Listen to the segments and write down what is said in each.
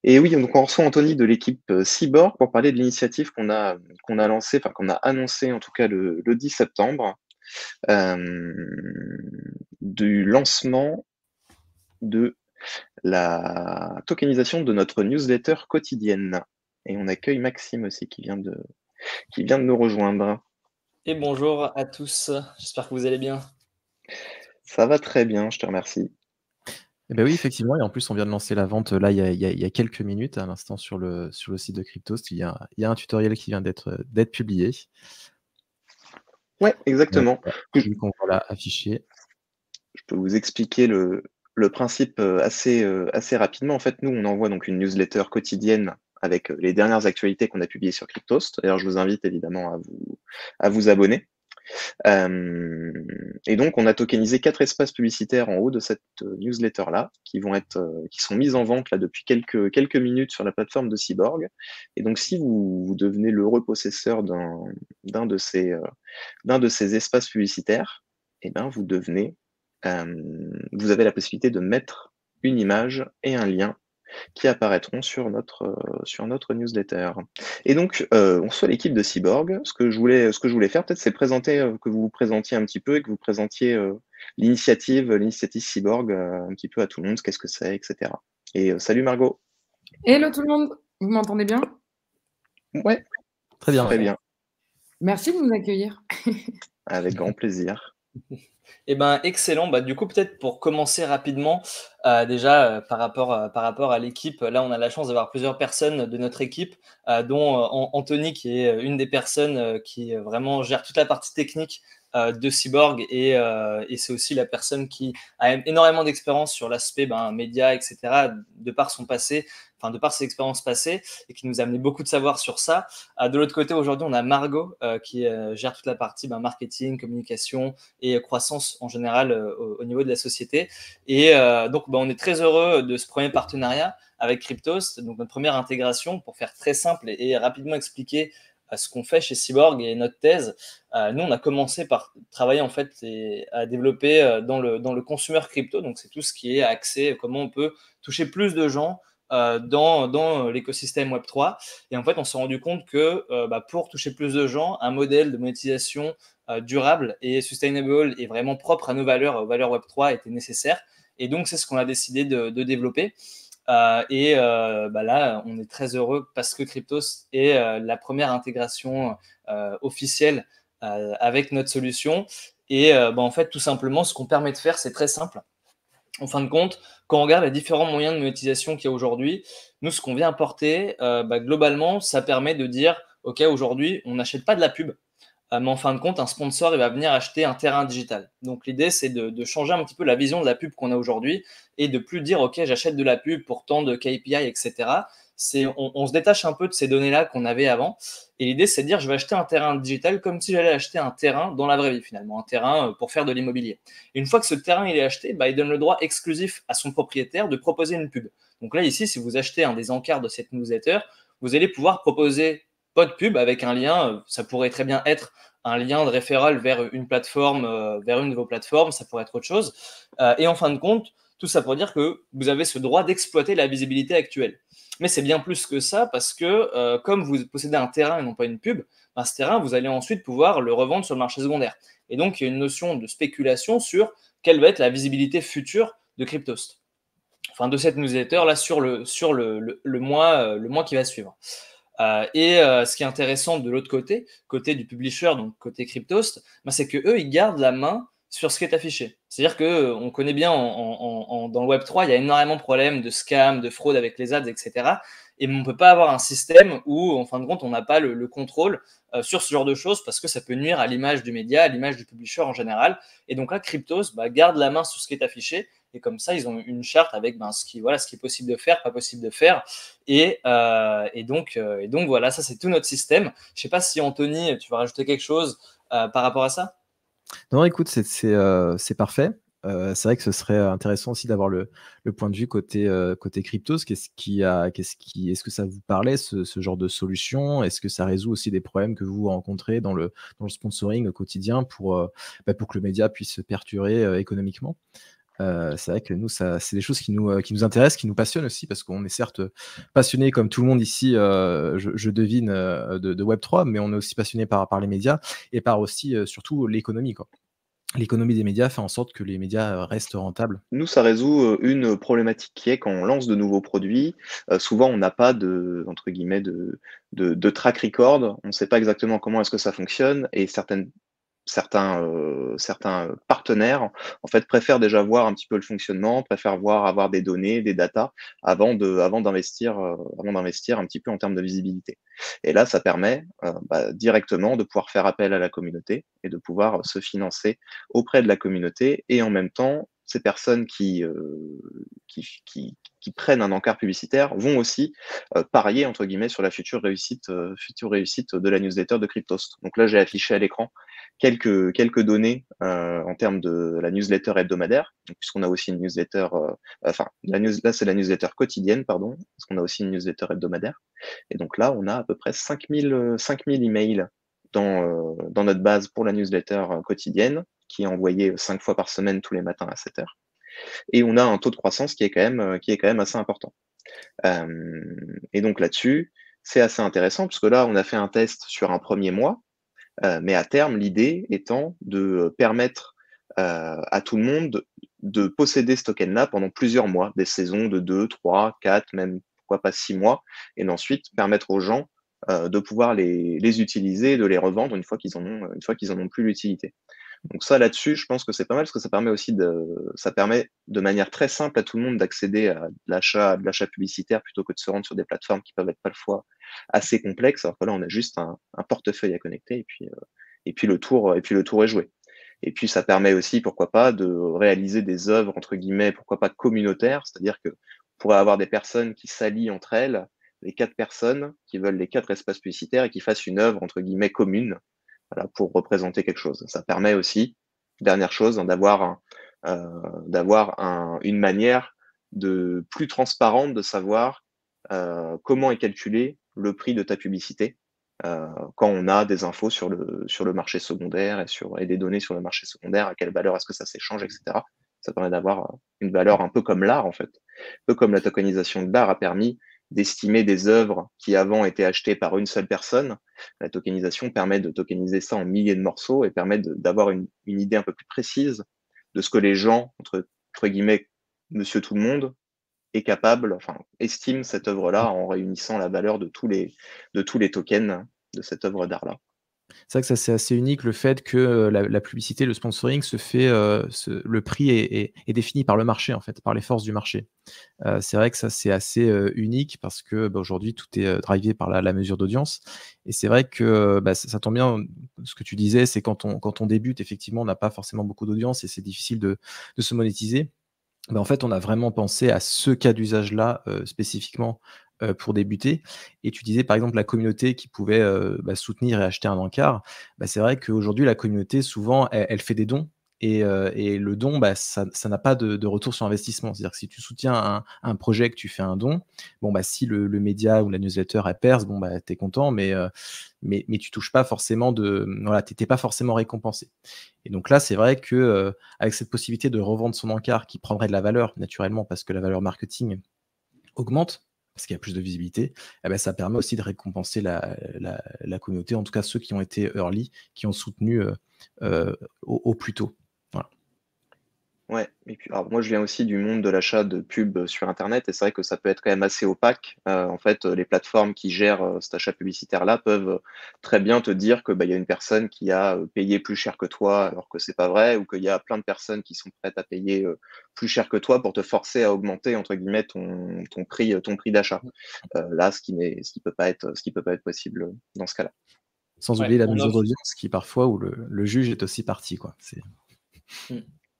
Et oui, donc on reçoit Anthony de l'équipe Cyborg pour parler de l'initiative qu'on a lancée, enfin qu'on a annoncée en tout cas le 10 septembre, euh, du lancement de la tokenisation de notre newsletter quotidienne. Et on accueille Maxime aussi qui vient de nous rejoindre. Et bonjour à tous, j'espère que vous allez bien. Ça va très bien, je te remercie. Eh ben oui, effectivement, et en plus, on vient de lancer la vente là il y a quelques minutes, à l'instant sur le site de Cryptost. Il y a un tutoriel qui vient d'être publié. Ouais, exactement. Voilà, Que celui qu'on voit là affiché. Je peux vous expliquer le principe assez rapidement. En fait, nous, on envoie donc une newsletter quotidienne avec les dernières actualités qu'on a publiées sur Cryptost. D'ailleurs, je vous invite évidemment à vous abonner. Et donc, on a tokenisé 4 espaces publicitaires en haut de cette newsletter-là, qui sont mis en vente là depuis quelques minutes sur la plateforme de Cyborg. Et donc, si vous devenez l'heureux possesseur d'un de ces espaces publicitaires, eh ben, vous avez la possibilité de mettre une image et un lien qui apparaîtront sur notre newsletter. Et donc, on soit l'équipe de Cyborg. Ce que je voulais faire, peut-être, c'est que vous vous présentiez un petit peu et que vous présentiez l'initiative Cyborg un petit peu à tout le monde, qu'est-ce que c'est, etc. Et salut Margot. Hello tout le monde, vous m'entendez bien? Ouais, Très bien. très bien, Merci de nous accueillir. avec grand plaisir. Eh ben excellent. Du coup, peut-être pour commencer rapidement, déjà par rapport à l'équipe, là on a la chance d'avoir plusieurs personnes de notre équipe, dont Anthony qui est une des personnes qui vraiment gère toute la partie technique de Cyborg et c'est aussi la personne qui a énormément d'expérience sur l'aspect média, etc. de par son passé, enfin de par ses expériences passées et qui nous a amené beaucoup de savoir sur ça. De l'autre côté, aujourd'hui, on a Margot qui gère toute la partie marketing, communication et croissance en général au niveau de la société. Et donc, on est très heureux de ce premier partenariat avec Cryptost, donc notre première intégration pour faire très simple et rapidement expliquer ce qu'on fait chez Cyborg et notre thèse. Nous, on a commencé par travailler en fait et à développer dans le consumer crypto, donc c'est tout ce qui est accès, comment on peut toucher plus de gens dans l'écosystème Web3. Et en fait, on s'est rendu compte que pour toucher plus de gens, un modèle de monétisation durable et sustainable et vraiment propre à nos valeurs, aux valeurs Web3 était nécessaire. Et donc, c'est ce qu'on a décidé de développer. Là, on est très heureux parce que Cryptos est la première intégration officielle avec notre solution. Et en fait, tout simplement, ce qu'on permet de faire, c'est très simple. En fin de compte, quand on regarde les différents moyens de monétisation qu'il y a aujourd'hui, nous, ce qu'on vient apporter, globalement, ça permet de dire, OK, aujourd'hui, on n'achète pas de la pub, mais en fin de compte, un sponsor, il va venir acheter un terrain digital. Donc l'idée, c'est de changer un petit peu la vision de la pub qu'on a aujourd'hui et de plus dire, OK, j'achète de la pub pour tant de KPI, etc. On se détache un peu de ces données-là qu'on avait avant. Et l'idée, c'est de dire, je vais acheter un terrain digital comme si j'allais acheter un terrain dans la vraie vie, finalement, un terrain pour faire de l'immobilier. Et une fois que ce terrain il est acheté, il donne le droit exclusif à son propriétaire de proposer une pub. Donc là, ici, si vous achetez un des encarts de cette newsletter, vous allez pouvoir proposer pas de pub avec un lien. Ça pourrait très bien être un lien de référent vers une plateforme, vers une de vos plateformes, ça pourrait être autre chose. Et en fin de compte, tout ça pour dire que vous avez ce droit d'exploiter la visibilité actuelle. Mais c'est bien plus que ça parce que comme vous possédez un terrain et non pas une pub, ce terrain, vous allez ensuite pouvoir le revendre sur le marché secondaire. Et donc, il y a une notion de spéculation sur quelle va être la visibilité future de Cryptost. Enfin, de cette newsletter là sur le mois qui va suivre. Ce qui est intéressant de l'autre côté du publisher, donc côté Cryptost, c'est que eux, ils gardent la main sur ce qui est affiché. C'est-à-dire que on connaît bien dans le Web3, il y a énormément de problèmes de scam, de fraude avec les ads, etc. Et on ne peut pas avoir un système où, en fin de compte, on n'a pas le contrôle sur ce genre de choses parce que ça peut nuire à l'image du média, à l'image du publisher en général. Et donc là, Cryptos garde la main sur ce qui est affiché. Et comme ça, ils ont une charte avec ce qui est possible de faire, pas possible de faire. Et donc voilà, ça c'est tout notre système. Je ne sais pas si Anthony, tu vas rajouter quelque chose par rapport à ça. Non, écoute, c'est parfait. C'est vrai que ce serait intéressant aussi d'avoir le point de vue côté Cryptos. Est-ce que ça vous parlait ce genre de solution? Est-ce que ça résout aussi des problèmes que vous rencontrez dans le sponsoring au quotidien pour que le média puisse se perdurer économiquement? C'est vrai que nous, c'est des choses qui nous intéressent, qui nous passionnent aussi, parce qu'on est certes passionné comme tout le monde ici, je devine, de Web3, mais on est aussi passionné par les médias et par aussi, surtout l'économie, quoi. L'économie des médias fait en sorte que les médias restent rentables. Nous, ça résout une problématique qui est quand on lance de nouveaux produits, souvent on n'a pas de, entre guillemets, de track record, on ne sait pas exactement comment est-ce que ça fonctionne, et certains partenaires en fait préfèrent déjà voir un petit peu le fonctionnement, préfèrent avoir des données, des datas avant d'investir un petit peu en termes de visibilité. Et là, ça permet directement de pouvoir faire appel à la communauté et de pouvoir se financer auprès de la communauté, et en même temps, ces personnes qui prennent un encart publicitaire vont aussi parier entre guillemets sur la future réussite de la newsletter de Cryptost. Donc là, j'ai affiché à l'écran quelques données en termes de la newsletter hebdomadaire, puisqu'on a aussi une newsletter, là c'est la newsletter quotidienne, pardon, parce qu'on a aussi une newsletter hebdomadaire. Et donc là, on a à peu près 5000 emails dans notre base pour la newsletter quotidienne, qui est envoyée 5 fois par semaine tous les matins à 7 heures. Et on a un taux de croissance qui est quand même assez important. Et donc là-dessus, c'est assez intéressant, parce que là, on a fait un test sur un premier mois, mais à terme, l'idée étant de permettre à tout le monde de posséder ce token-là pendant plusieurs mois, des saisons de 2, 3, 4, même pourquoi pas 6 mois, et ensuite permettre aux gens de pouvoir les utiliser et de les revendre une fois qu'ils en ont plus l'utilité. Donc ça, là-dessus, je pense que c'est pas mal, parce que ça permet de manière très simple à tout le monde d'accéder à de l'achat publicitaire, plutôt que de se rendre sur des plateformes qui peuvent être parfois assez complexes. Alors que là, on a juste un portefeuille à connecter, et puis le tour est joué. Et puis ça permet aussi, pourquoi pas, de réaliser des œuvres entre guillemets, pourquoi pas communautaires, c'est-à-dire que on pourrait avoir des personnes qui s'allient entre elles, les 4 personnes qui veulent les 4 espaces publicitaires et qui fassent une œuvre entre guillemets commune, voilà, pour représenter quelque chose. Ça permet aussi, dernière chose, d'avoir une manière plus transparente de savoir comment est calculé le prix de ta publicité quand on a des infos sur le marché secondaire et des données sur le marché secondaire, à quelle valeur est-ce que ça s'échange, etc. Ça permet d'avoir une valeur un peu comme l'art, en fait. Un peu comme la tokenisation de l'art a permis d'estimer des œuvres qui avant étaient achetées par une seule personne. La tokenisation permet de tokeniser ça en milliers de morceaux et permet d'avoir une idée un peu plus précise de ce que les gens, entre guillemets, monsieur tout le monde, est capable, enfin, estime cette œuvre-là en réunissant la valeur de tous les tokens de cette œuvre d'art-là. C'est vrai que ça, c'est assez unique, le fait que la publicité, le sponsoring se fait, le prix est défini par le marché, en fait, par les forces du marché. C'est vrai que ça, c'est assez unique, parce que aujourd'hui, tout est drivé par la mesure d'audience. Et c'est vrai que ça tombe bien, ce que tu disais, c'est quand on débute, effectivement, on n'a pas forcément beaucoup d'audience et c'est difficile de se monétiser. En fait, on a vraiment pensé à ce cas d'usage-là, spécifiquement, pour débuter. Et tu disais, par exemple, la communauté qui pouvait, soutenir et acheter un encart. C'est vrai qu'aujourd'hui, la communauté, souvent, elle fait des dons, et le don, ça n'a pas de retour sur investissement. C'est-à-dire que si tu soutiens un projet, que tu fais un don, si le média ou la newsletter, elle perce, tu es content, mais tu touches pas forcément voilà, tu étais pas forcément récompensé. Et donc là, c'est vrai que, avec cette possibilité de revendre son encart, qui prendrait de la valeur naturellement, parce que la valeur marketing augmente, parce qu'il y a plus de visibilité, ça permet aussi de récompenser la communauté, en tout cas ceux qui ont été early, qui ont soutenu au plus tôt. Voilà. Ouais, et puis alors moi je viens aussi du monde de l'achat de pub sur internet, et c'est vrai que ça peut être quand même assez opaque. En fait, les plateformes qui gèrent cet achat publicitaire-là peuvent très bien te dire que il y a une personne qui a payé plus cher que toi alors que c'est pas vrai, ou qu'il y a plein de personnes qui sont prêtes à payer plus cher que toi pour te forcer à augmenter entre guillemets ton prix d'achat. Là, ce qui peut pas être possible dans ce cas-là. Sans Ouais, oublier la on mesure offre. d'audience, qui parfois, où le juge est aussi parti, quoi. Mmh.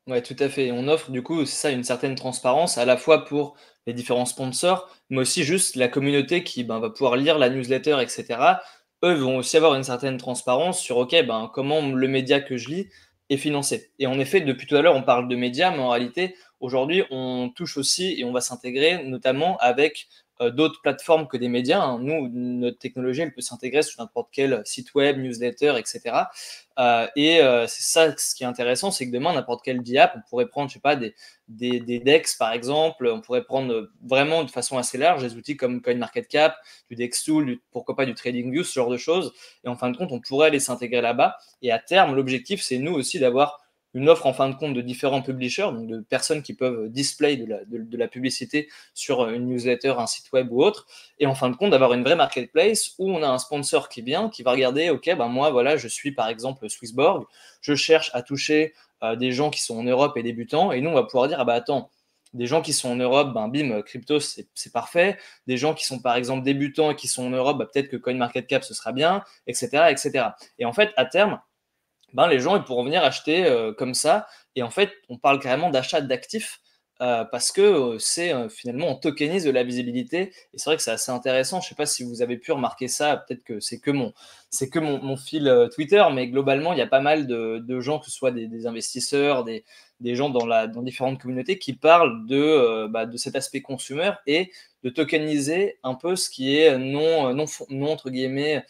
Ouais, tout à fait. On offre du coup, c'est ça, une certaine transparence à la fois pour les différents sponsors, mais aussi juste la communauté qui va pouvoir lire la newsletter, et cetera. Eux vont aussi avoir une certaine transparence sur OK, comment le média que je lis est financé. Et en effet, depuis tout à l'heure, on parle de médias, mais en réalité, aujourd'hui, on touche aussi et on va s'intégrer notamment avec d'autres plateformes que des médias, hein. Nous, notre technologie, elle peut s'intégrer sur n'importe quel site web, newsletter, etc. C'est ça ce qui est intéressant, c'est que demain, n'importe quel DApp, on pourrait prendre, je sais pas, des DEX par exemple, on pourrait prendre vraiment de façon assez large des outils comme CoinMarketCap, du DexTool, pourquoi pas du TradingView, ce genre de choses. Et en fin de compte, on pourrait aller s'intégrer là-bas. Et à terme, l'objectif, c'est nous aussi d'avoir une offre en fin de compte de différents publishers, donc de personnes qui peuvent display de la publicité sur une newsletter, un site web ou autre, et en fin de compte d'avoir une vraie marketplace où on a un sponsor qui vient, qui va regarder, ok, ben moi voilà, je suis par exemple Swissborg, je cherche à toucher des gens qui sont en Europe et débutants, et nous on va pouvoir dire, ah bah attends, des gens qui sont en Europe, ben bim, crypto c'est parfait, des gens qui sont par exemple débutants et qui sont en Europe, ben, peut-être que CoinMarketCap ce sera bien, etc., etc. Et en fait, à terme, ben, les gens ils pourront venir acheter comme ça. Et en fait, on parle carrément d'achat d'actifs parce que c'est finalement, on tokenise de la visibilité. Et c'est vrai que c'est assez intéressant. Je ne sais pas si vous avez pu remarquer ça. Peut-être que c'est que mon fil Twitter, mais globalement, il y a pas mal de gens, que ce soit des investisseurs, des gens dans différentes communautés qui parlent de cet aspect consumer et de tokeniser un peu ce qui est non entre guillemets,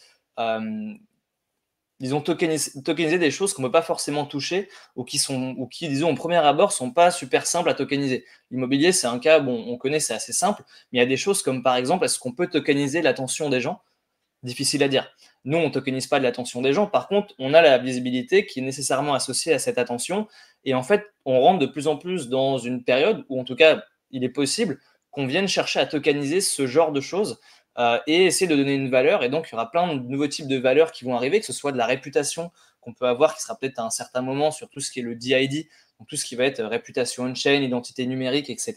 disons, tokeniser des choses qu'on ne peut pas forcément toucher ou qui, disons, au premier abord, sont pas super simples à tokeniser. L'immobilier, c'est un cas, bon, on connaît, c'est assez simple, mais il y a des choses comme, par exemple, est-ce qu'on peut tokeniser l'attention des gens? Difficile à dire. Nous, on ne tokenise pas de l'attention des gens. Par contre, on a la visibilité qui est nécessairement associée à cette attention. Et en fait, on rentre de plus en plus dans une période où, en tout cas, il est possible qu'on vienne chercher à tokeniser ce genre de choses et essayer de donner une valeur. Et donc, il y aura plein de nouveaux types de valeurs qui vont arriver, que ce soit de la réputation qu'on peut avoir, qui sera peut-être à un certain moment sur tout ce qui est le DID, donc tout ce qui va être réputation on-chain, identité numérique, etc.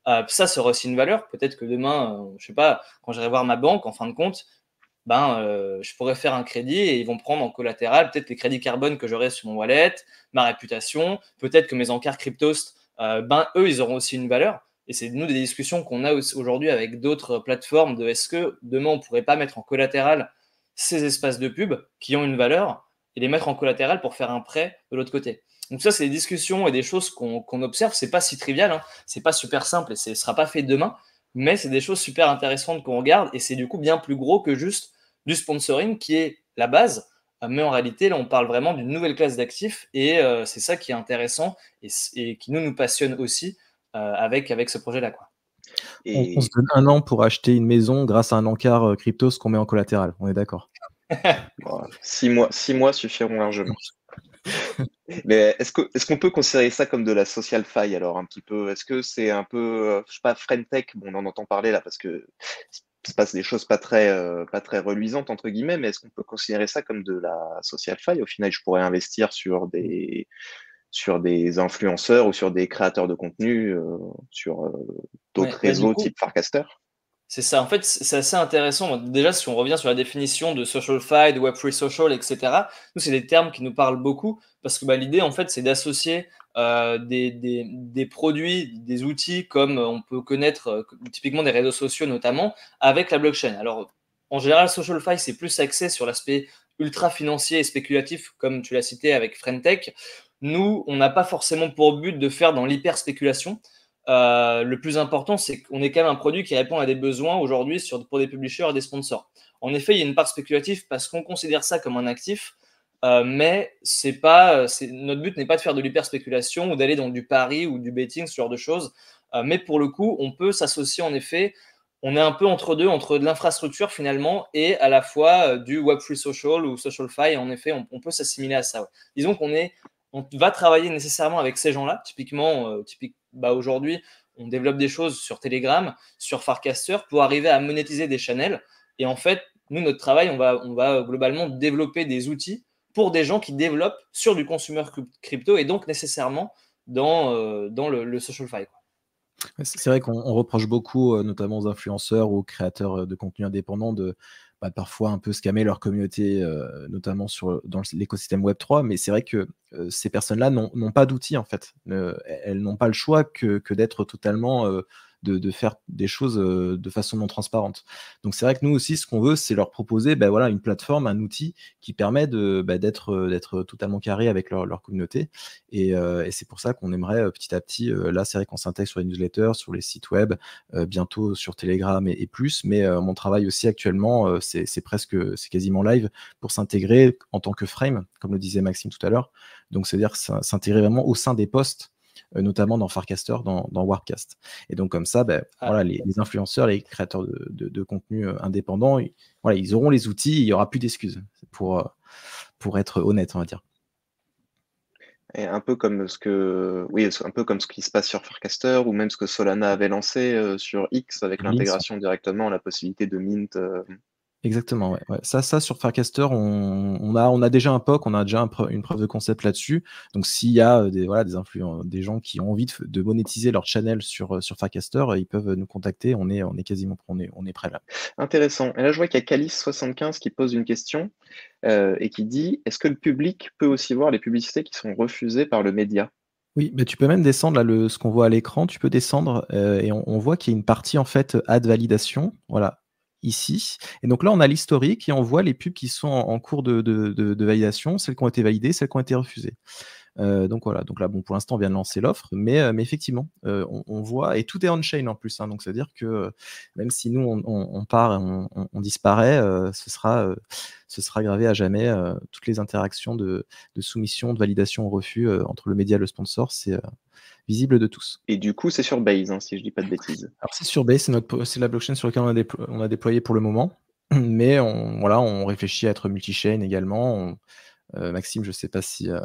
Ça sera aussi une valeur. Peut-être que demain, je ne sais pas, quand j'irai voir ma banque, en fin de compte, je pourrais faire un crédit et ils vont prendre en collatéral peut-être les crédits carbone que j'aurai sur mon wallet, ma réputation, peut-être que mes encarts Cryptost, eux, ils auront aussi une valeur. Et c'est nous des discussions qu'on a aujourd'hui avec d'autres plateformes de est-ce que demain on ne pourrait pas mettre en collatéral ces espaces de pub qui ont une valeur et les mettre en collatéral pour faire un prêt de l'autre côté. Donc ça, c'est des discussions et des choses qu'on observe. C'est pas si trivial, hein. C'est pas super simple et ce ne sera pas fait demain, mais c'est des choses super intéressantes qu'on regarde et c'est du coup bien plus gros que juste du sponsoring qui est la base. Mais en réalité, là, on parle vraiment d'une nouvelle classe d'actifs et c'est ça qui est intéressant et qui nous passionne aussi avec ce projet-là, quoi. On se donne 1 an pour acheter une maison grâce à un encart Cryptos qu'on met en collatéral. On est d'accord? Bon, 6 mois suffiront largement. Mais est-ce qu'on peut considérer ça comme de la social faille alors un petit peu? Est-ce que c'est un peu, je sais pas, Friendtech, bon, on en entend parler là parce que se passe des choses pas très reluisantes entre guillemets, mais est-ce qu'on peut considérer ça comme de la social faille? Au final, je pourrais investir sur des influenceurs ou sur des créateurs de contenu, sur d'autres réseaux type Farcaster? C'est ça. En fait, c'est assez intéressant. Déjà, si on revient sur la définition de social fi, de Web3 social, etc., nous, c'est des termes qui nous parlent beaucoup parce que l'idée, en fait, c'est d'associer des produits, des outils comme on peut connaître typiquement des réseaux sociaux notamment, avec la blockchain. Alors, en général, social fi, c'est plus axé sur l'aspect ultra financier et spéculatif, comme tu l'as cité avec Friendtech. Nous, on n'a pas forcément pour but de faire dans l'hyper spéculation. Le plus important, c'est qu'on est quand même un produit qui répond à des besoins aujourd'hui pour des publishers et des sponsors. En effet, il y a une part spéculative parce qu'on considère ça comme un actif, mais notre but n'est pas de faire de l'hyper-spéculation ou d'aller dans du pari ou du betting, ce genre de choses. Mais pour le coup, on peut s'associer en effet. On est un peu entre deux, entre de l'infrastructure finalement et à la fois du Web3 social ou social fi. En effet, on peut s'assimiler à ça. Ouais. Disons on va travailler nécessairement avec ces gens-là. Typiquement, aujourd'hui, on développe des choses sur Telegram, sur Farcaster pour arriver à monétiser des channels. Et en fait, nous, notre travail, on va globalement développer des outils pour des gens qui développent sur du consumer crypto et donc nécessairement dans le social fi. C'est vrai qu'on reproche beaucoup, notamment aux influenceurs ou aux créateurs de contenu indépendants de parfois un peu scammer leur communauté, notamment dans l'écosystème Web3. Mais c'est vrai que ces personnes-là n'ont pas d'outils en fait. Elles n'ont pas le choix que d'être totalement de faire des choses de façon non transparente. Donc c'est vrai que nous aussi, ce qu'on veut, c'est leur proposer voilà, une plateforme, un outil qui permet d'être totalement carré avec leur communauté. Et c'est pour ça qu'on aimerait petit à petit, là c'est vrai qu'on s'intègre sur les newsletters, sur les sites web, bientôt sur Telegram et plus, mais mon travail aussi actuellement, c'est quasiment live pour s'intégrer en tant que frame, comme le disait Maxime tout à l'heure. Donc c'est-à-dire s'intégrer vraiment au sein des posts, notamment dans Farcaster, dans Warpcast. Et donc comme ça, voilà, les influenceurs, les créateurs de contenu indépendants, voilà, ils auront les outils, il n'y aura plus d'excuses pour être honnête, on va dire. Et un peu comme un peu comme ce qui se passe sur Farcaster, ou même ce que Solana avait lancé sur X avec l'intégration directement, la possibilité de mint. Exactement, ouais. Ça sur Farcaster, on a déjà un POC, on a déjà une preuve de concept là-dessus. Donc s'il y a des gens qui ont envie de monétiser leur channel sur Farcaster, ils peuvent nous contacter. On est quasiment on est prêt là. Intéressant. Et là, je vois qu'il y a Calice75 qui pose une question et qui dit: est-ce que le public peut aussi voir les publicités qui sont refusées par le média? Oui, tu peux même descendre là, ce qu'on voit à l'écran, tu peux descendre et on voit qu'il y a une partie en fait ad validation, voilà, ici. Et donc là, on a l'historique et on voit les pubs qui sont en cours de validation, celles qui ont été validées, celles qui ont été refusées. Donc voilà, donc là, bon, pour l'instant, on vient de lancer l'offre, mais effectivement, on voit, et tout est on-chain en plus, hein, donc c'est-à-dire que même si nous, on part, on disparaît, ce sera gravé à jamais, toutes les interactions de soumission, de validation ou refus entre le média et le sponsor, c'est visible de tous. Et du coup, c'est sur Base, hein, si je dis pas de bêtises. Alors c'est sur Base, c'est la blockchain sur laquelle on a déployé pour le moment, mais on réfléchit à être multi-chain également. Maxime, je ne sais pas si on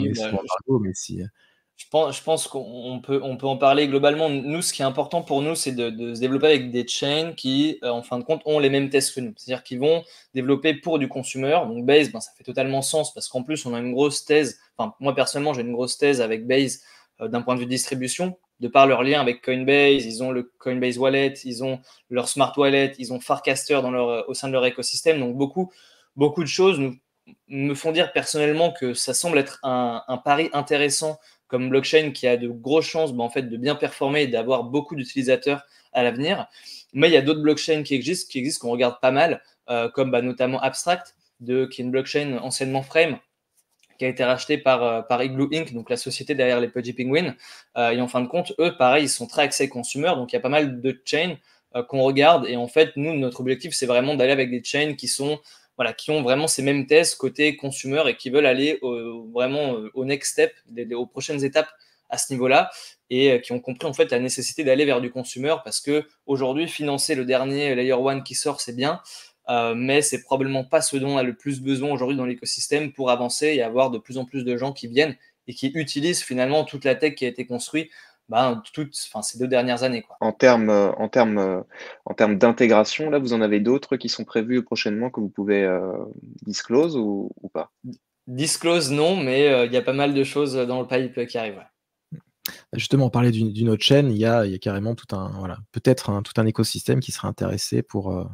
est sur l'embargo, mais si. Je pense qu'on peut en parler globalement. Nous, ce qui est important pour nous, c'est de se développer avec des chains qui, en fin de compte, ont les mêmes tests que nous. C'est-à-dire qu'ils vont développer pour du consumer. Donc Base, ça fait totalement sens parce qu'en plus, on a une grosse thèse. Enfin, moi, personnellement, j'ai une grosse thèse avec Base d'un point de vue distribution. De par leur lien avec Coinbase, ils ont le Coinbase Wallet, ils ont leur Smart Wallet, ils ont Farcaster au sein de leur écosystème. Donc, beaucoup de choses me font dire personnellement que ça semble être un pari intéressant comme blockchain qui a de grosses chances en fait, de bien performer et d'avoir beaucoup d'utilisateurs à l'avenir. Mais il y a d'autres blockchains qui existent qu'on regarde pas mal, comme notamment Abstract, qui est une blockchain anciennement Frame, qui a été racheté par Igloo Inc., donc la société derrière les Pudgy Penguins. Et en fin de compte, eux, pareil, ils sont très axés consumer, donc il y a pas mal de chains qu'on regarde. Et en fait, nous, notre objectif, c'est vraiment d'aller avec des chains qui ont vraiment ces mêmes thèses côté consumer et qui veulent aller vraiment au next step, aux prochaines étapes à ce niveau-là, et qui ont compris en fait la nécessité d'aller vers du consumer parce que aujourd'hui, financer le dernier Layer 1 qui sort, c'est bien, mais c'est probablement pas ce dont on a le plus besoin aujourd'hui dans l'écosystème pour avancer et avoir de plus en plus de gens qui viennent et qui utilisent finalement toute la tech qui a été construite ces 2 dernières années, quoi. En termes d'intégration, là, vous en avez d'autres qui sont prévus prochainement que vous pouvez disclose ou pas? Disclose, non, mais il y a pas mal de choses dans le pipe qui arrivent. Ouais. Justement, on parlait d'une autre chaîne, il y a carrément peut-être tout un écosystème qui serait intéressé pour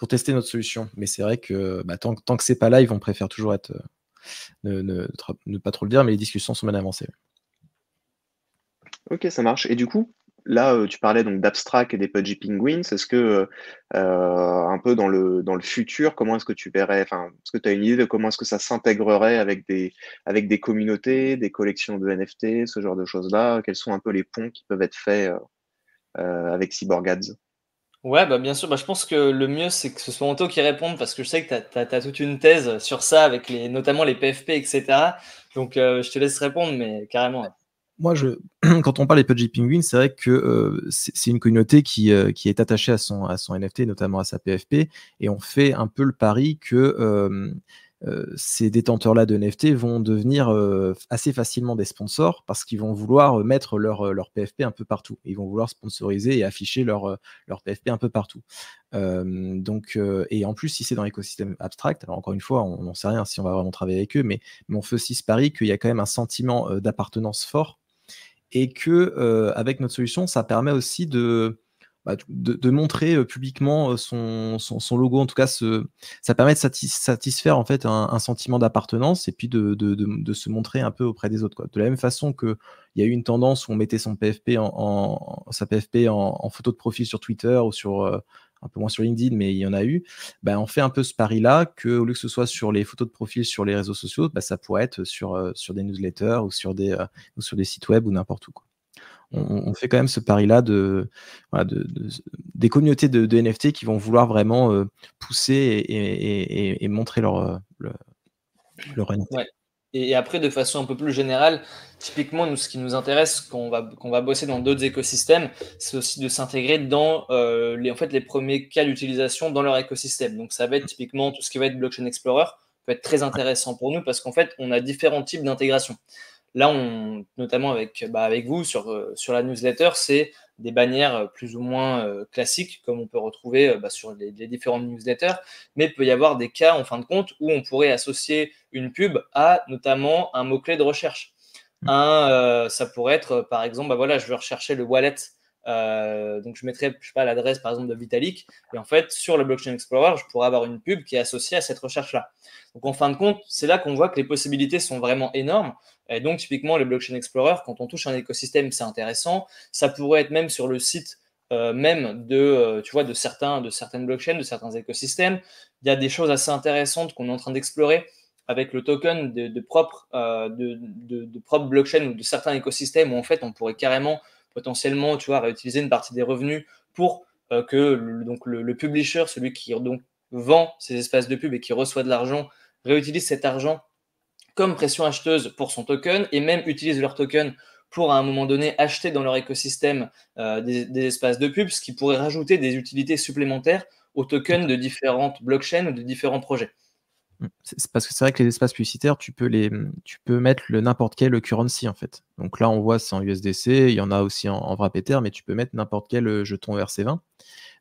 tester notre solution. Mais c'est vrai que tant que c'est pas live, on préfère toujours ne pas trop le dire, mais les discussions sont bien avancées. Ok, ça marche. Et du coup, là, tu parlais donc d'Abstract et des Pudgy Penguins. Est-ce que, un peu dans le futur, comment est-ce que tu verrais, est-ce que tu as une idée de comment est-ce que ça s'intégrerait avec des communautés, des collections de NFT, ce genre de choses-là? Quels sont un peu les ponts qui peuvent être faits avec Cyborg Ads? Ouais, bien sûr. Je pense que le mieux, c'est que ce soit Anto qui réponde parce que je sais que tu as toute une thèse sur ça avec notamment les PFP, etc. Donc, je te laisse répondre, mais carrément. Moi, quand on parle des Pudgy Penguins, c'est vrai que c'est une communauté qui est attachée à son NFT, notamment à sa PFP, et on fait un peu le pari que ces détenteurs-là de NFT vont devenir assez facilement des sponsors parce qu'ils vont vouloir mettre leur PFP un peu partout. Ils vont vouloir sponsoriser et afficher leur PFP un peu partout. Et en plus, si c'est dans l'écosystème Abstract, alors encore une fois, on n'en sait rien si on va vraiment travailler avec eux, mais on fait aussi ce pari qu'il y a quand même un sentiment d'appartenance fort et que avec notre solution, ça permet aussi de montrer publiquement son logo. En tout cas, ça permet de satisfaire en fait un sentiment d'appartenance et puis de se montrer un peu auprès des autres, quoi. De la même façon qu'il y a eu une tendance où on mettait son PFP sa PFP en photo de profil sur Twitter ou sur un peu moins sur LinkedIn, mais il y en a eu. On fait un peu ce pari-là qu'au lieu que ce soit sur les photos de profil sur les réseaux sociaux, ça pourrait être sur des newsletters ou sur des sites web ou n'importe où, quoi. On fait quand même ce pari-là des communautés de NFT qui vont vouloir vraiment pousser et montrer leur NFT. Ouais. Et après, de façon un peu plus générale, typiquement, nous, ce qui nous intéresse quand on va bosser dans d'autres écosystèmes, c'est aussi de s'intégrer dans les premiers cas d'utilisation dans leur écosystème. Donc, ça va être typiquement tout ce qui va être Blockchain Explorer, peut être très intéressant pour nous parce qu'en fait, on a différents types d'intégration. Là, notamment avec vous sur la newsletter, c'est des bannières plus ou moins classiques, comme on peut retrouver sur les différentes newsletters, mais il peut y avoir des cas, en fin de compte, où on pourrait associer une pub à notamment un mot-clé de recherche. Ça pourrait être, par exemple, je veux rechercher le wallet, donc je mettrais, je sais pas, l'adresse, par exemple, de Vitalik, et en fait, sur le Blockchain Explorer, je pourrais avoir une pub qui est associée à cette recherche-là. Donc, en fin de compte, c'est là qu'on voit que les possibilités sont vraiment énormes. Et donc, typiquement, les Blockchain Explorer, quand on touche un écosystème, c'est intéressant. Ça pourrait être même sur le site même de certaines blockchains, de certains écosystèmes. Il y a des choses assez intéressantes qu'on est en train d'explorer avec le token de propre blockchain ou de certains écosystèmes où en fait, on pourrait carrément potentiellement, réutiliser une partie des revenus pour que le publisher, celui qui donc vend ces espaces de pub et qui reçoit de l'argent, réutilise cet argent comme pression acheteuse pour son token et même utilise leur token pour à un moment donné acheter dans leur écosystème des espaces de pub, ce qui pourrait rajouter des utilités supplémentaires aux tokens de différentes blockchains ou de différents projets. C'est parce que c'est vrai que les espaces publicitaires, tu peux mettre n'importe quel currency en fait. Donc là, on voit c'est en USDC, il y en a aussi en Wrapether, mais tu peux mettre n'importe quel jeton ERC20.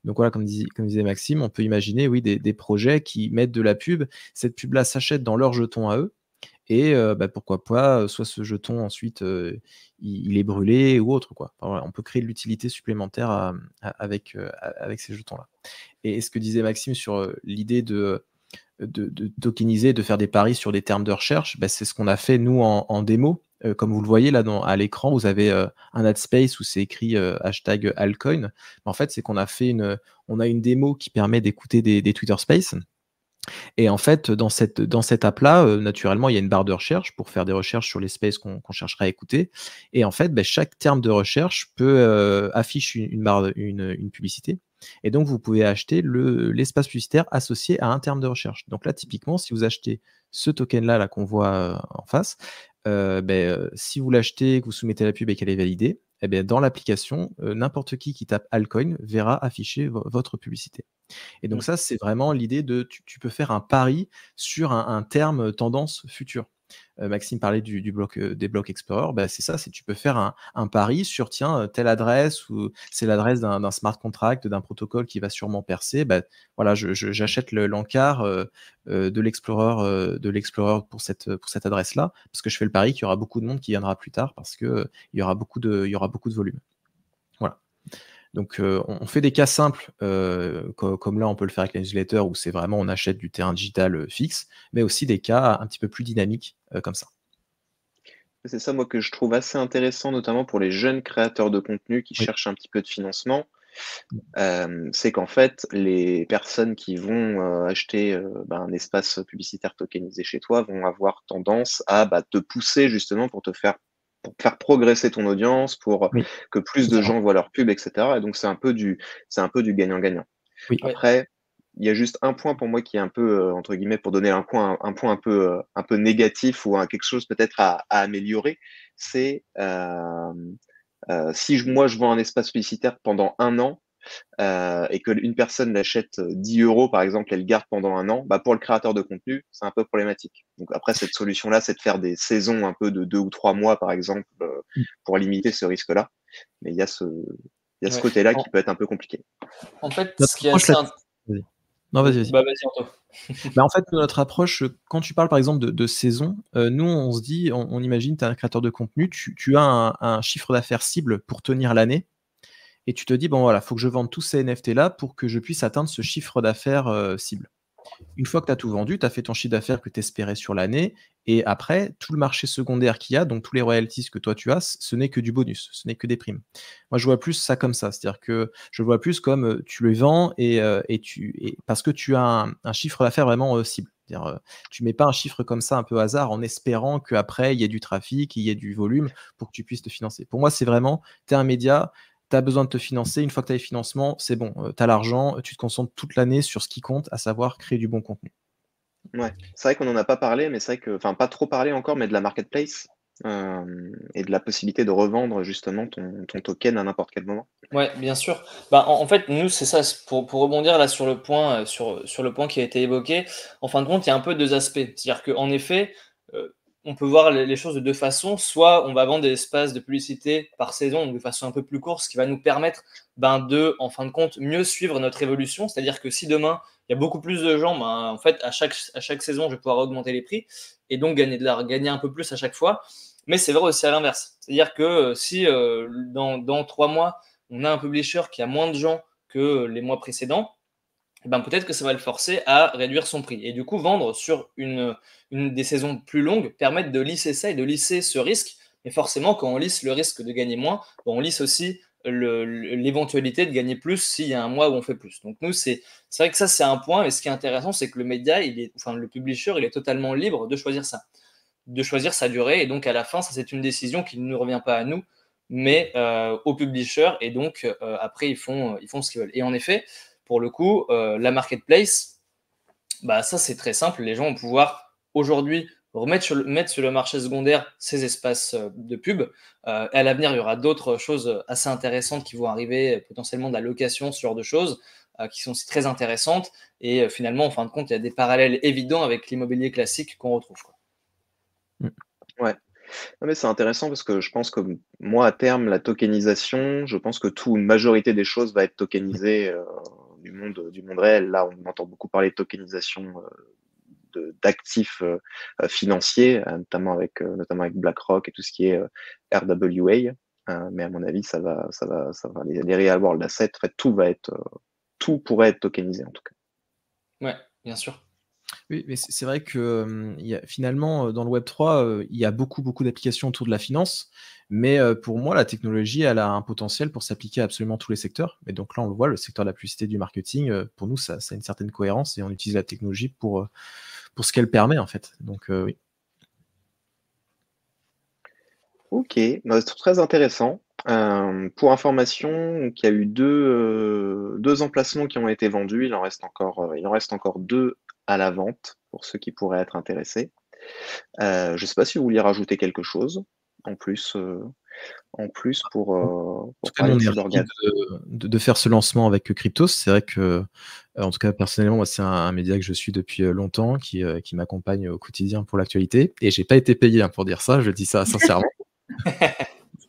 Donc voilà, comme disait Maxime, on peut imaginer des projets qui mettent de la pub. Cette pub-là s'achète dans leur jeton à eux. Et pourquoi pas, soit ce jeton ensuite il est brûlé ou autre, quoi. Enfin, voilà, on peut créer de l'utilité supplémentaire avec ces jetons-là. Et ce que disait Maxime sur l'idée de tokeniser, de faire des paris sur des termes de recherche, c'est ce qu'on a fait nous en démo. Comme vous le voyez là à l'écran, vous avez un ad space où c'est écrit hashtag altcoin. En fait, c'est qu'on a on a une démo qui permet d'écouter des Twitter Space. Et en fait, dans cette app-là, naturellement, il y a une barre de recherche pour faire des recherches sur les spaces qu'on chercherait à écouter. Et en fait, chaque terme de recherche affiche une publicité. Et donc, vous pouvez acheter l'espace publicitaire associé à un terme de recherche. Donc là, typiquement, si vous achetez ce token-là qu'on voit en face, si vous l'achetez, que vous soumettez la pub et qu'elle est validée, dans l'application, n'importe qui tape altcoin verra afficher votre publicité. Et donc ça, c'est vraiment l'idée tu peux faire un pari sur un terme tendance future. Maxime parlait des blocs Explorer, c'est ça, tu peux faire un pari sur tiens, telle adresse ou c'est l'adresse d'un smart contract, d'un protocole qui va sûrement percer. Voilà, j'achète l'encart de l'Explorer pour cette adresse-là, parce que je fais le pari qu'il y aura beaucoup de monde qui viendra plus tard parce que il y aura beaucoup de volume. Voilà. Donc, on fait des cas simples, comme là, on peut le faire avec la newsletter, où c'est vraiment on achète du terrain digital fixe, mais aussi des cas un petit peu plus dynamiques, comme ça. C'est ça, moi, que je trouve assez intéressant, notamment pour les jeunes créateurs de contenu qui cherchent un petit peu de financement. C'est qu'en fait, les personnes qui vont acheter un espace publicitaire tokenisé chez toi vont avoir tendance à te pousser justement pour faire progresser ton audience, pour que plus de gens voient leur pub, etc. Et donc, c'est un peu du gagnant-gagnant. Oui. Après, il y a juste un point pour moi qui est un peu, entre guillemets, pour donner un point un peu négatif ou quelque chose peut-être à améliorer, c'est si moi je vends un espace publicitaire pendant 1 an, et qu'une personne l'achète 10 € par exemple, elle le garde pendant 1 an, pour le créateur de contenu, c'est un peu problématique. Donc après, cette solution-là, c'est de faire des saisons un peu de 2 ou 3 mois, par exemple, pour limiter ce risque-là. Mais il y a ce côté-là qui peut être un peu compliqué. En fait, ce qui est assez... Non, vas-y. Vas-y, Anto. En fait, notre approche, quand tu parles par exemple de saison, nous, on se dit, on imagine, tu es un créateur de contenu, tu as un chiffre d'affaires cible pour tenir l'année. et tu te dis, bon voilà, il faut que je vende tous ces NFT-là pour que je puisse atteindre ce chiffre d'affaires cible. Une fois que tu as tout vendu, tu as fait ton chiffre d'affaires que tu espérais sur l'année, et après, tout le marché secondaire qu'il y a, donc tous les royalties que toi tu as, ce n'est que du bonus, ce n'est que des primes. Moi, je vois plus ça comme ça, c'est-à-dire que je vois plus comme tu les vends parce que tu as un chiffre d'affaires vraiment cible. C'est-à-dire, tu mets pas un chiffre comme ça un peu hasard en espérant qu'après il y ait du trafic, il y ait du volume pour que tu puisses te financer. Pour moi, c'est vraiment, tu es un média, tu as besoin de te financer. Une fois que tu as les financements, c'est bon, tu as l'argent, tu te concentres toute l'année sur ce qui compte, à savoir créer du bon contenu. Ouais, c'est vrai qu'on n'en a pas parlé, mais c'est vrai que, enfin, pas trop parlé encore, mais de la marketplace et de la possibilité de revendre justement ton token à n'importe quel moment. Ouais, bien sûr. Bah, en fait, nous, c'est ça, pour rebondir là sur le point, sur le point qui a été évoqué. En fin de compte, il y a un peu 2 aspects. C'est-à-dire qu'en effet, on peut voir les choses de 2 façons. Soit on va vendre des espaces de publicité par saison, donc de façon un peu plus courte, ce qui va nous permettre, ben, de, en fin de compte, mieux suivre notre évolution. C'est-à-dire que si demain, il y a beaucoup plus de gens, ben, en fait, à chaque saison, je vais pouvoir augmenter les prix et donc gagner un peu plus à chaque fois. Mais c'est vrai aussi à l'inverse. C'est-à-dire que, si, dans 3 mois, on a un publisher qui a moins de gens que les mois précédents, eh ben peut-être que ça va le forcer à réduire son prix. Et du coup, vendre sur une des saisons plus longues permet de lisser ça et de lisser ce risque. Mais forcément, quand on lisse le risque de gagner moins, on lisse aussi l'éventualité de gagner plus s'il y a un mois où on fait plus. Donc nous, c'est vrai que ça, c'est un point. Et ce qui est intéressant, c'est que le média, enfin le publisher, il est totalement libre de choisir ça, de choisir sa durée. Et donc à la fin, ça, c'est une décision qui ne nous revient pas à nous, mais aux publishers. Et donc après, ils font ce qu'ils veulent. Et en effet, pour le coup, la marketplace, bah, ça c'est très simple. Les gens vont pouvoir aujourd'hui mettre sur le marché secondaire ces espaces de pub. À l'avenir, il y aura d'autres choses assez intéressantes qui vont arriver, potentiellement de la location, ce genre de choses, qui sont aussi très intéressantes. Et finalement, en fin de compte, il y a des parallèles évidents avec l'immobilier classique qu'on retrouve, quoi. Ouais. Non, mais c'est intéressant parce que je pense que moi, à terme, la tokenisation, je pense que une majorité des choses va être tokenisée du monde réel. Là, on entend beaucoup parler de tokenisation d'actifs financiers, notamment avec BlackRock et tout ce qui est RWA. Mais à mon avis, les real world assets, en fait, tout pourrait être tokenisé en tout cas. Ouais, bien sûr. Oui, mais c'est vrai que, finalement, dans le Web3, il y a beaucoup, beaucoup d'applications autour de la finance, mais pour moi, la technologie, elle a un potentiel pour s'appliquer à absolument tous les secteurs. Et donc là, on le voit, le secteur de la publicité, du marketing, pour nous, ça a une certaine cohérence et on utilise la technologie pour ce qu'elle permet, en fait. Donc oui. Ok, bah, c'est très intéressant. Pour information, donc, il y a eu deux emplacements qui ont été vendus. Il en reste encore deux à la vente pour ceux qui pourraient être intéressés. Je ne sais pas si vous vouliez rajouter quelque chose en plus, En pour tout cas, nous, parler on de est ravis Cybergate. de faire ce lancement avec Cryptos. C'est vrai que, en tout cas, personnellement, moi, c'est un média que je suis depuis longtemps, qui m'accompagne au quotidien pour l'actualité. Et j'ai pas été payé pour dire ça, je dis ça sincèrement.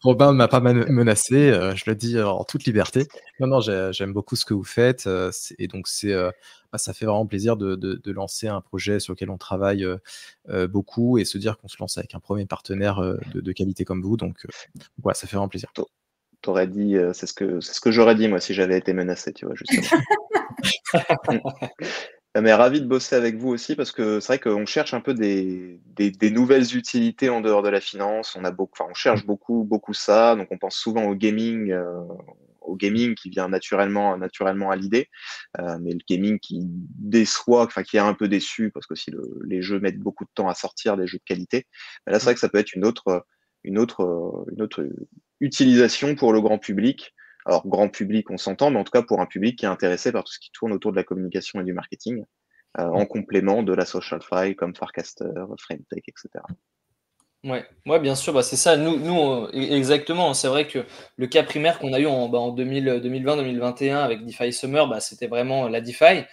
Robin m'a pas menacé, je le dis en toute liberté. Non, non, j'aime beaucoup ce que vous faites, et donc ça fait vraiment plaisir de lancer un projet sur lequel on travaille beaucoup et se dire qu'on se lance avec un premier partenaire de qualité comme vous. Donc voilà, ça fait vraiment plaisir. T'aurais dit, c'est ce que j'aurais dit moi si j'avais été menacé, tu vois, justement. Mais ravi de bosser avec vous aussi parce que c'est vrai qu'on cherche un peu des nouvelles utilités en dehors de la finance. On cherche beaucoup ça. Donc on pense souvent au gaming qui vient naturellement à l'idée. Mais le gaming qui déçoit, enfin qui est un peu déçu parce que si les jeux mettent beaucoup de temps à sortir, des jeux de qualité. Mais là, c'est vrai que ça peut être une autre utilisation pour le grand public. Alors, grand public, on s'entend, mais en tout cas pour un public qui est intéressé par tout ce qui tourne autour de la communication et du marketing, en complément de la social file comme Farcaster, FrameTech, etc. Ouais, ouais, bien sûr, bah, c'est ça. Exactement. C'est vrai que le cas primaire qu'on a eu en 2020-2021 avec DeFi Summer, bah, c'était vraiment la DeFi.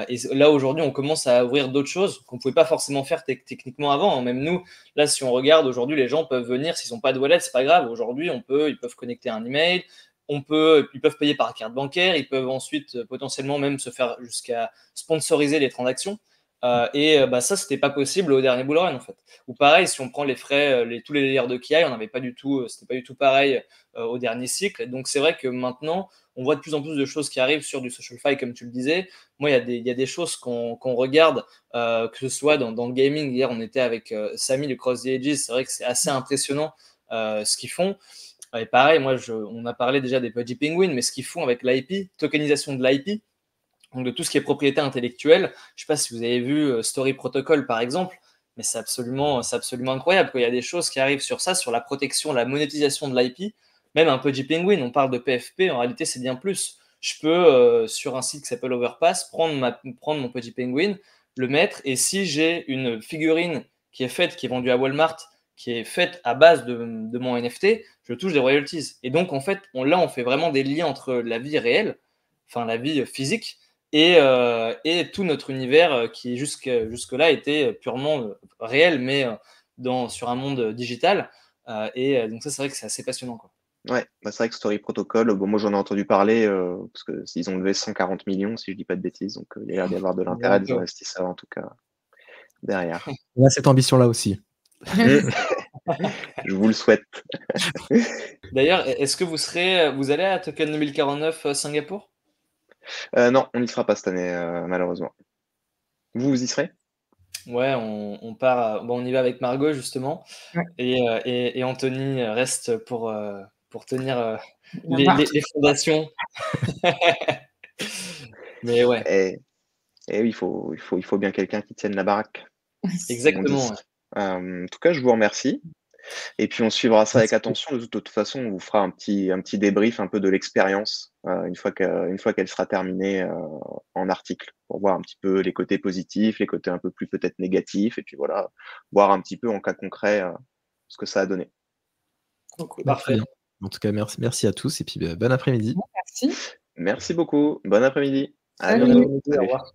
Et là, aujourd'hui, on commence à ouvrir d'autres choses qu'on ne pouvait pas forcément faire techniquement avant, hein. Même nous, là, si on regarde, aujourd'hui, les gens peuvent venir, s'ils n'ont pas de wallet, c'est pas grave. Aujourd'hui, ils peuvent connecter un email, ils peuvent payer par carte bancaire, ils peuvent ensuite potentiellement même se faire jusqu'à sponsoriser les transactions. Ça, c'était pas possible au dernier bull run, en fait. Ou pareil, si on prend les frais, tous les layers de KI, on n'avait pas du tout, c'était pas du tout pareil au dernier cycle. Donc c'est vrai que maintenant, on voit de plus en plus de choses qui arrivent sur du SocialFi, comme tu le disais. Moi, il y a des choses qu'on regarde, que ce soit dans le gaming. Hier, on était avec Samy, le Cross the Edges. C'est vrai que c'est assez impressionnant ce qu'ils font. Et pareil, on a parlé déjà des Pudgy Penguin, mais ce qu'ils font avec l'IP, tokenisation de l'IP, donc de tout ce qui est propriété intellectuelle. Je ne sais pas si vous avez vu Story Protocol, par exemple, mais c'est absolument incroyable. Il y a des choses qui arrivent sur ça, sur la protection, la monétisation de l'IP. Même un Pudgy Penguin, on parle de PFP, en réalité, c'est bien plus. Je peux, sur un site qui s'appelle Overpass, prendre mon Pudgy Penguin, le mettre, et si j'ai une figurine qui est vendue à Walmart, qui est faite à base de mon NFT, je touche des royalties. Et donc, en fait, on fait vraiment des liens entre la vie réelle, enfin la vie physique, et tout notre univers qui jusque-là était purement réel, mais sur un monde digital. Donc ça, c'est vrai que c'est assez passionnant, quoi. Ouais, c'est vrai que Story Protocol, moi j'en ai entendu parler parce que ils ont levé 140 millions, si je dis pas de bêtises, donc il y a l'air d'y avoir de l'intérêt des investisseurs en tout cas derrière. On a cette ambition-là aussi. Je vous le souhaite. D'ailleurs, est-ce que vous allez à Token 2049 Singapour? Non, on n'y sera pas cette année, malheureusement. Vous y serez? Ouais, on part. On y va avec Margot justement, ouais. et Anthony reste pour tenir les fondations. Mais ouais. Et oui, il faut bien quelqu'un qui tienne la baraque. Exactement. En tout cas, je vous remercie. Et puis on suivra ça avec attention. De toute façon, on vous fera un petit débrief un peu de l'expérience une fois qu'elle sera terminée en article, pour voir un petit peu les côtés positifs, les côtés un peu plus peut-être négatifs, et puis voilà, voir un petit peu en cas concret ce que ça a donné. Parfait. En tout cas, merci à tous et puis bon après-midi. Merci. Merci beaucoup. Bon après-midi. Salut. Au revoir.